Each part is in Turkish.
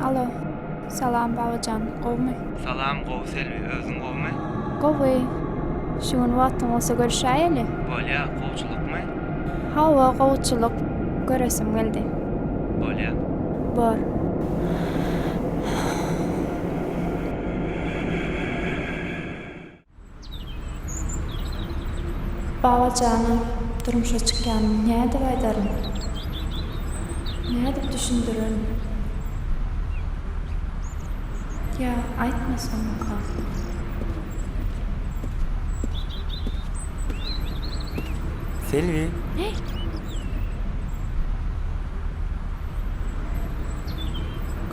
Alo. Salam babacan. Gowmy? Salam gowy Selvi, özüň gowmy? Gowy. Şuň wagtyň bolsa görüşäýeli. Bolýa, gowçulukmy? Hawa gowçuluk göresim geldi. Bolýa. Bor. Babacanım, durmuşa çykýanym näde aýdarym? Näde düşündirin? Ya aýtmasam kal. Selvi, Ne?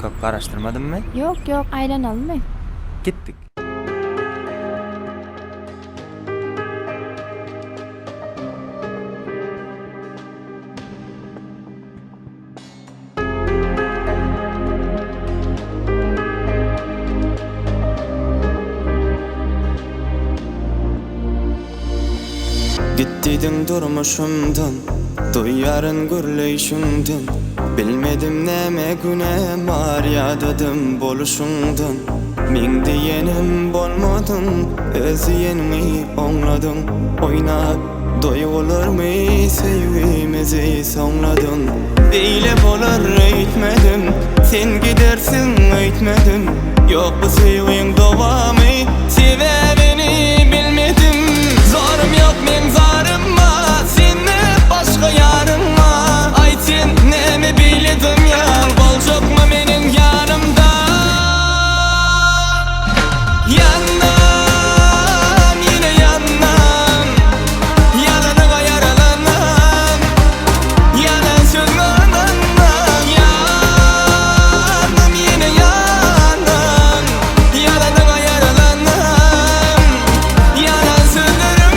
köp garaşdyrmadymmy? Yok, aýlanalmy? Gitdik. Gittiydin durmuşumdan, duyarın gürleyşinden. Bilmedim neme güne var yadadım boluşundan. Min diyenim bolmadın, özüyenimi oňladın. Oynap doýgularmy sevgimizi soňladın. Beýle bolar öýtmedim, sen gidersin öýtmedim. Yok bu sevgiň dowamy, sebäbini bilmedim. Zarım yok men zarımma, seni başka yarımma. Aytin nemi bildim ya, boljakma menin yanımda. Yanam, yine yanam, yalanıma yaralanam. Yalan sözlerim, yanam, yine yanam, yalanıma yaralanam. Yalan sözlerim,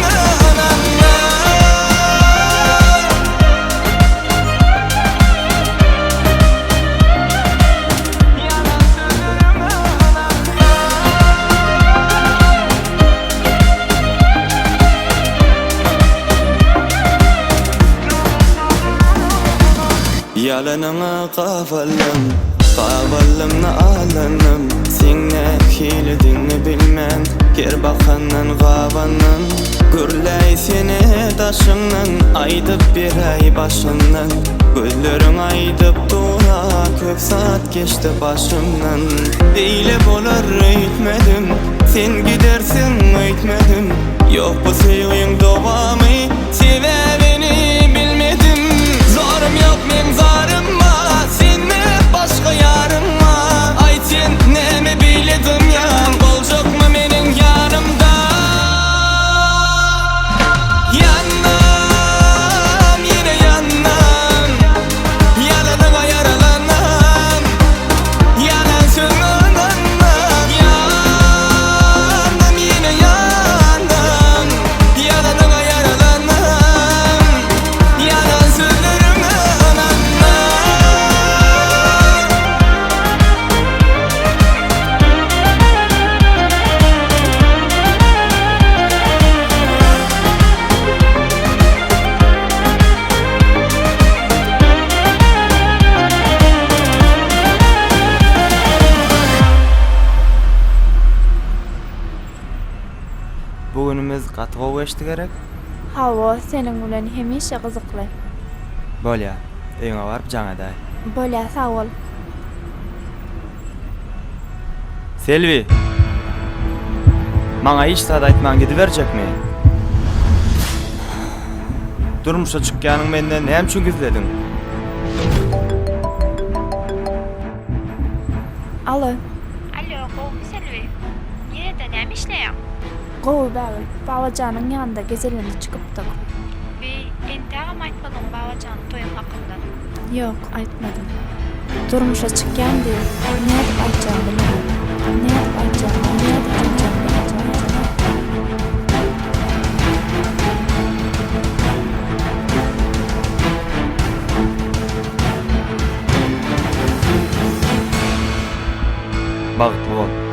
yalanına kavalımna alanım. Senne hilediğini bilmem, ger bakanın gavanın. Gürley seni taşından, aydıp bir ay başından. Gözlerin aydıp dura, köp saat geçti başımdan. Beýle bolar öýtmedim, sen gidersin öýtmedim. Yok bu sevgiň dowamy, sebäbini bilmedim. Zarım yok men zarımma, seni başka yarımma. Aytin nemi bildim ya, boljakma menin yanımda. Yanam, yine yanam, yalanıma yaralanam. Yalan sözlerim, yanam, yine yanam, yalanıma yaralanam. Yalan sözlerim, Bugünimiz gaty gowy geçdi gerek. Hawa seniň bilen hemişe gyzykly. Bolýa, eňe baryp jaňa-da. Bolýa, sag ol. Selvi, maňa hiç zat aýtmaň gidiberjekmi? Durmuşa çykýanyň menden näme üçin gizlediň? Alo. Alo, gowy Selvi. Ýerde näme işleýär? Gowy bäl. Babacanın ýanynda gezelende çykypdyk. Entägem aýtmadyň babajan toýum hakynda? Yok, aýtmadym. Durmuşa çykýan diýip, näde aýtjam bilmedim. Näde aýtjam, näde aýtjam bilmedim. Bagtly bol.